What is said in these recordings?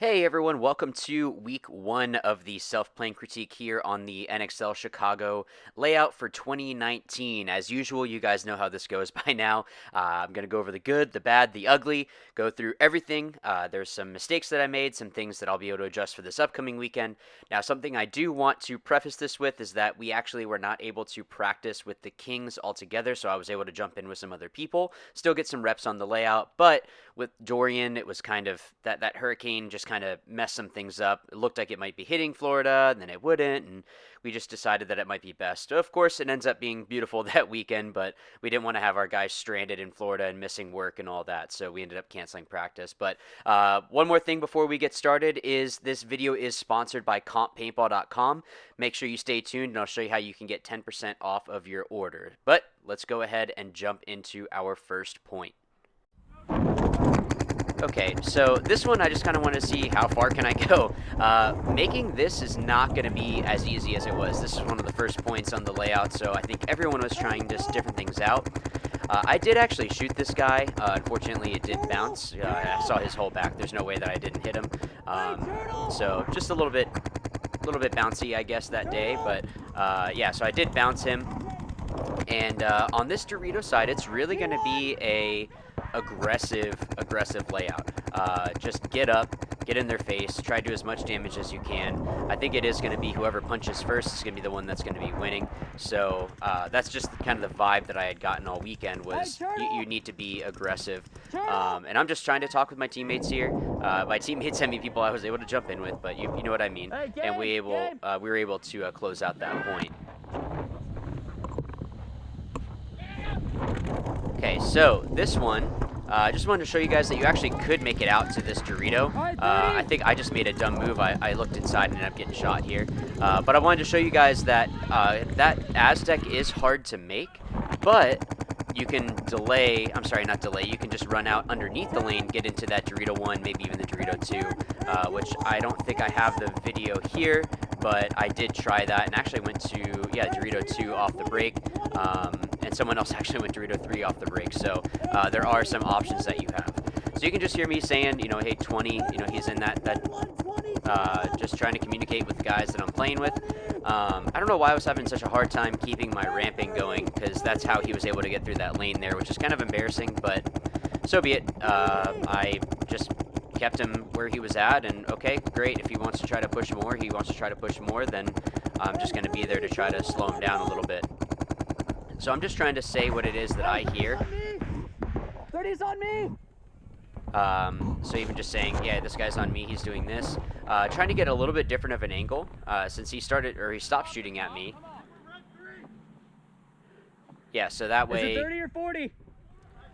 Hey everyone, welcome to week one of the self-playing critique here on the NXL Chicago Layout for 2019. As usual, you guys know how this goes by now. I'm going to go over the good, the bad, the ugly, go through everything. There's some mistakes that I made, some things that I'll be able to adjust for this upcoming weekend. Now, something I do want to preface this with is that we actually were not able to practice with the Kings altogether, so I was able to jump in with some other people, still get some reps on the layout, but with Dorian, it was kind of that hurricane just kind of messed some things up. It looked like it might be hitting Florida, and then it wouldn't, and we just decided that it might be best. Of course, it ends up being beautiful that weekend, but we didn't want to have our guys stranded in Florida and missing work and all that, so we ended up canceling practice. But one more thing before we get started is this video is sponsored by CompPaintball.com. Make sure you stay tuned, and I'll show you how you can get 10% off of your order. But let's go ahead and jump into our first point. Okay, so this one I just kind of want to see how far can I go. Making this is not going to be as easy as it was. This is one of the first points on the layout, so I think everyone was trying just different things out. I did actually shoot this guy. Unfortunately, it did bounce. I saw his whole back. There's no way that I didn't hit him. So just a little bit bouncy, I guess, that day. But yeah, so I did bounce him. And on this Dorito side, it's really going to be a aggressive layout. Just get up, get in their face, try to do as much damage as you can. I think it is going to be whoever punches first is going to be the one that's going to be winning. So that's just kind of the vibe that I had gotten all weekend was you need to be aggressive. And I'm just trying to talk with my teammates here. My teammates sent me people I was able to jump in with, but you know what I mean. And we were able to close out that point. Okay, so this one, I just wanted to show you guys that you actually could make it out to this Dorito. I think I just made a dumb move. I looked inside and ended up getting shot here. But I wanted to show you guys that that Aztec is hard to make, but you can delay, I'm sorry, not delay, you can just run out underneath the lane, get into that Dorito 1, maybe even the Dorito 2, which I don't think I have the video here, but I did try that and actually went to, yeah, Dorito 2 off the break. And someone else actually went Dorito 3 off the break, so there are some options that you have. So you can just hear me saying, you know, hey, 20, you know, he's in that just trying to communicate with the guys that I'm playing with. I don't know why I was having such a hard time keeping my ramping going, because that's how he was able to get through that lane there, which is kind of embarrassing, but so be it. I just kept him where he was at, and okay, great. If he wants to try to push more, then I'm just going to be there to try to slow him down a little bit. So I'm just trying to say what it is that I hear. 30's on me! So even just saying, yeah, this guy's on me, he's doing this. Trying to get a little bit different of an angle, since he stopped shooting at me. Yeah, so that way... Is it 30 or 40?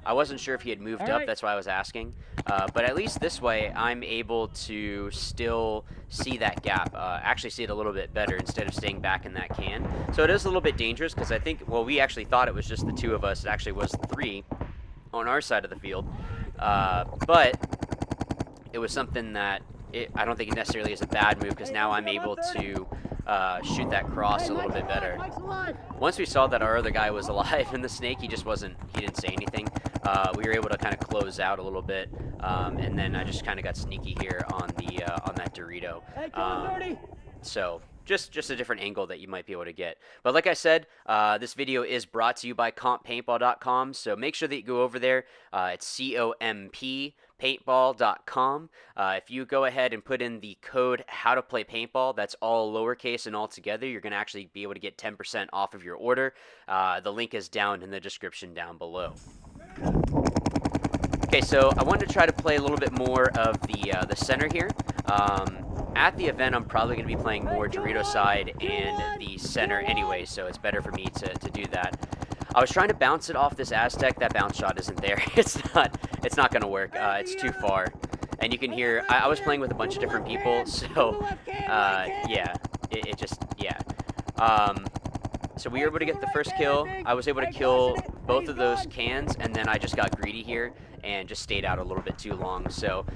I wasn't sure if he had moved up, that's why I was asking. But at least this way, I'm able to still see that gap, actually see it a little bit better instead of staying back in that can. So it is a little bit dangerous because I think, well, we actually thought it was just the two of us. It actually was three on our side of the field. But it was something that I don't think it necessarily is a bad move because now I'm able to shoot that cross a little bit better. Once we saw that our other guy was alive in the snake, he didn't say anything. We were able to kind of close out a little bit, and then I just kind of got sneaky here on that Dorito. So just a different angle that you might be able to get. But like I said, this video is brought to you by CompPaintball.com, so make sure that you go over there. It's C-O-M-P paintball.com. If you go ahead and put in the code how to play paintball, that's all lowercase and all together, you're going to actually be able to get 10% off of your order. The link is down in the description down below. Okay, so I wanted to try to play a little bit more of the center here. At the event, I'm probably going to be playing more Dorito side and the center anyway, so it's better for me to do that. I was trying to bounce it off this Aztec. That bounce shot isn't there. It's not going to work. It's too far. And you can hear, I was playing with a bunch of different people, so, yeah, it just, yeah. So we were able to get the first kill. I was able to kill both of those cans, and then I just got greedy here and just stayed out a little bit too long. So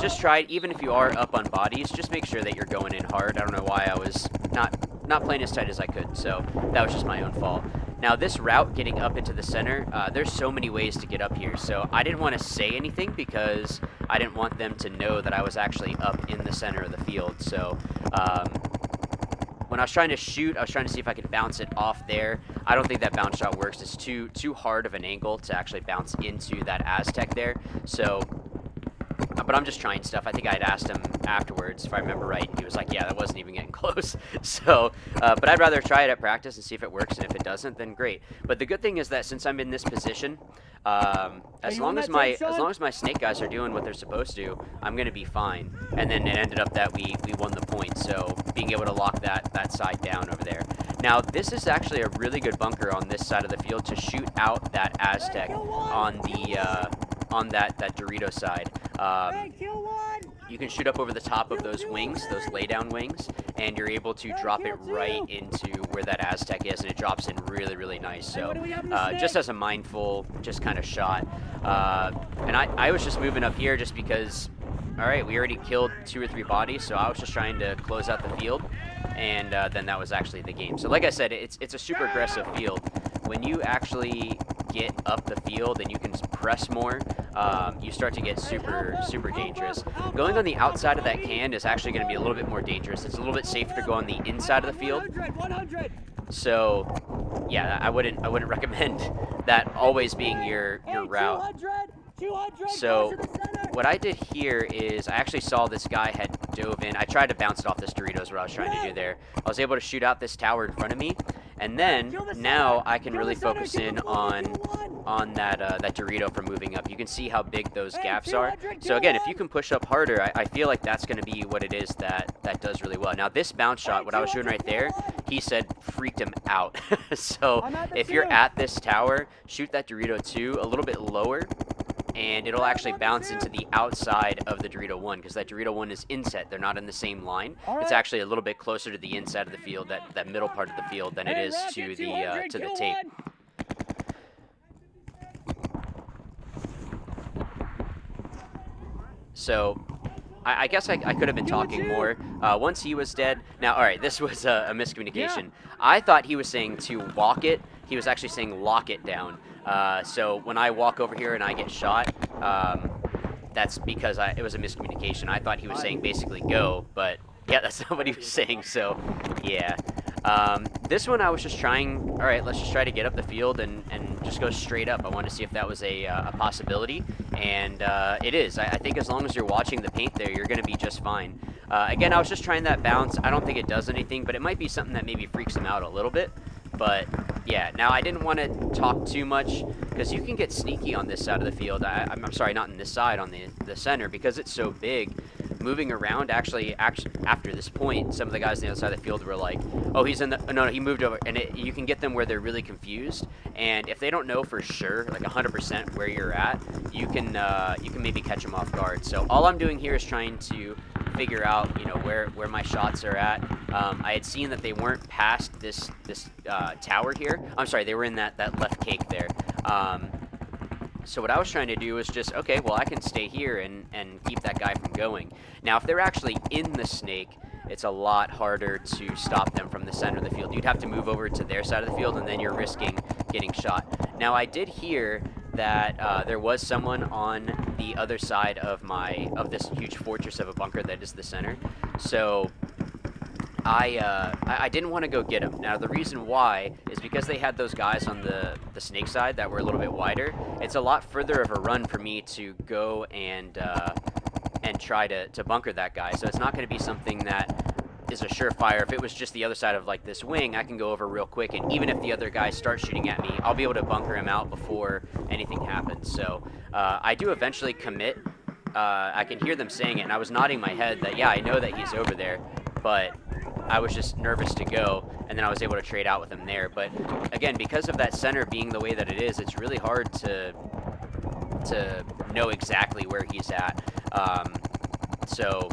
just try it. Even if you are up on bodies, just make sure that you're going in hard. I don't know why I was not playing as tight as I could, so that was just my own fault. Now this route getting up into the center, there's so many ways to get up here, so I didn't want to say anything because I didn't want them to know that I was actually up in the center of the field. So when I was trying to shoot, I was trying to see if I could bounce it off there. I don't think that bounce shot works. It's too hard of an angle to actually bounce into that Aztec there. So, but I'm just trying stuff. I think I had asked him afterwards, if I remember right, and he was like, yeah, that wasn't even getting close. So, but I'd rather try it at practice and see if it works, and if it doesn't, then great. But the good thing is that since I'm in this position, as long as my snake guys are doing what they're supposed to, I'm gonna be fine. And then it ended up that we won the point, so being able to lock that side down over there. Now this is actually a really good bunker on this side of the field to shoot out that Aztec on the on that Dorito side. You can shoot up over the top of those wings, those laydown wings, and you're able to drop it right into where that Aztec is, and it drops in really, really nice. So just as a mindful, just kind of shot. And I was just moving up here just because, all right, we already killed 2 or 3 bodies, so I was just trying to close out the field, and then that was actually the game. So like I said, it's a super aggressive field. When you actually get up the field and you can press more, you start to get super dangerous. Going on the outside of that can is actually going to be a little bit more dangerous. It's a little bit safer to go on the inside of the field. So yeah, I wouldn't recommend that always being your route. So what I did here is I actually saw this guy had dove in. I tried to bounce it off this Dorito is what I was trying to do there. I was able to shoot out this tower in front of me, and then now I can really focus in on that Dorito from moving up. You can see how big those gaps are. So again, if you can push up harder, I feel like that's going to be what it is that does really well. Now this bounce shot, what I was shooting right there, he said freaked him out. So if you're at this tower, shoot that Dorito 2 a little bit lower, and it'll actually bounce into the outside of the Dorito 1, because that Dorito 1 is inset. They're not in the same line. It's actually a little bit closer to the inside of the field, that middle part of the field, than it is to the tape. So I guess I could have been talking more. Once he was dead. Now, all right, this was a miscommunication. I thought he was saying to walk it. He was actually saying lock it down. So when I walk over here and I get shot, that's because it was a miscommunication. I thought he was saying basically go, but yeah, that's not what he was saying. So yeah, this one I was just trying. All right, let's just try to get up the field and just go straight up. I wanted to see if that was a possibility, and it is. I think as long as you're watching the paint there, you're going to be just fine. Again, I was just trying that bounce. I don't think it does anything, but it might be something that maybe freaks him out a little bit. But yeah, now I didn't want to talk too much because you can get sneaky on this side of the field. I'm sorry, not on this side, on the center, because it's so big. Moving around, actually, after this point, some of the guys on the other side of the field were like, oh, he's in the, no, he moved over. And you can get them where they're really confused. And if they don't know for sure, like 100% where you're at, you can maybe catch them off guard. So all I'm doing here is trying to figure out, where my shots are at. I had seen that they weren't past this tower here. I'm sorry, they were in that left cake there. So what I was trying to do was just, okay, well, I can stay here and keep that guy from going. Now, if they're actually in the snake, it's a lot harder to stop them from the center of the field. You'd have to move over to their side of the field, and then you're risking getting shot. Now, I did hear that there was someone on the other side of this huge fortress of a bunker that is the center. So I didn't want to go get him. Now, the reason why is because they had those guys on the snake side that were a little bit wider. It's a lot further of a run for me to go and try to bunker that guy. So it's not going to be something that is a surefire. If it was just the other side of like this wing, I can go over real quick, and even if the other guys start shooting at me, I'll be able to bunker him out before anything happens. So I do eventually commit. I can hear them saying it, and I was nodding my head that, yeah, I know that he's over there, but I was just nervous to go, and then I was able to trade out with him there. But again, because of that center being the way that it is, it's really hard to know exactly where he's at. So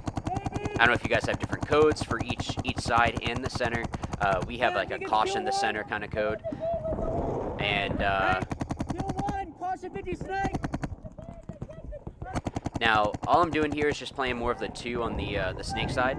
I don't know if you guys have different codes for each side and the center. We have like a caution the center kind of code. And Now, all I'm doing here is just playing more of the 2 on the snake side,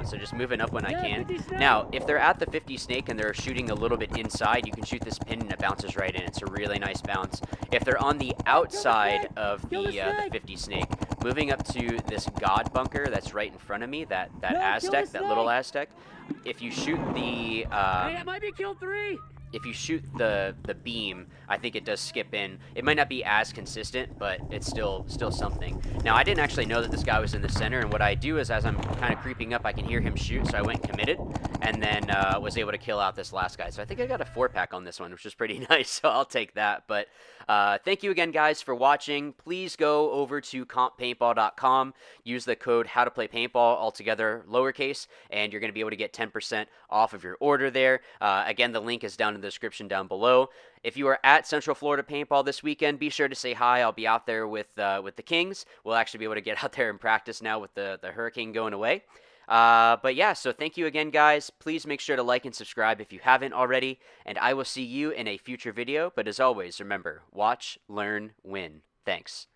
so just moving up when I can. 50 snake. Now, if they're at the 50 snake and they're shooting a little bit inside, you can shoot this pin and it bounces right in. It's a really nice bounce. If they're on the outside of Kill the the snake. 50 snake, moving up to this god bunker that's right in front of me, that No, kill the Aztec, that little snake. Aztec, if you shoot the... Hey, that might be kill 3. if you shoot the beam, I think it does skip in. It might not be as consistent, but it's still something. Now, I didn't actually know that this guy was in the center, and what I do is as I'm kind of creeping up, I can hear him shoot, so I went and committed, and then was able to kill out this last guy. So I think I got a 4-pack on this one, which is pretty nice, so I'll take that. But thank you again, guys, for watching. Please go over to comppaintball.com, use the code HowToPlayPaintball, altogether lowercase, and you're going to be able to get 10% off of your order there. Again, the link is down in the description down below. If you are at Central Florida Paintball this weekend, be sure to say hi. I'll be out there with the Kings. We'll actually be able to get out there and practice now with the hurricane going away. But yeah, so thank you again, guys. Please make sure to like and subscribe if you haven't already, and I will see you in a future video. But as always, remember, watch, learn, win. Thanks.